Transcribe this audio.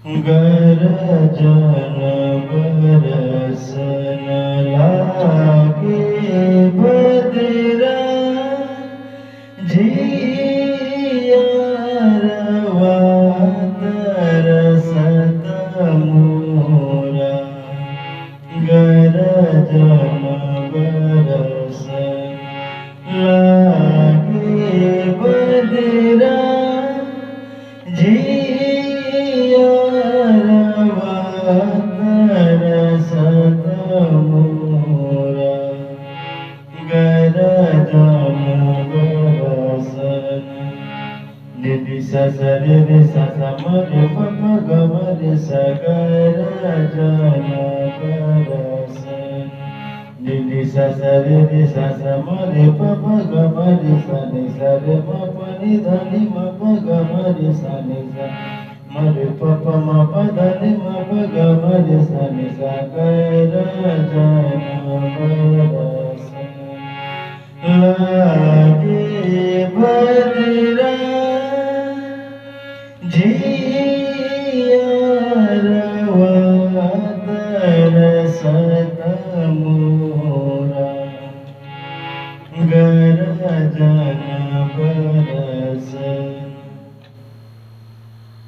गरजन बरसन लागे बदरा जियरवा तरसत मोरा गरजन बरसन लागे बदरा जियरवा तरसत मोरा गरजन बरसन निधि सा सा रे रे सा सा म रे प प ग म रे सा गरजन बरसन निधि सा सा रे रे सा सा म रे प प ग म रे सा नि सा रे म प नि ध नि म प ग म रे सा नि सा म रे प प म प ध नि म प ग म रे सा नि सा गरजन बरसन लागे बदरा जियरवा तरसत मोरा गरजन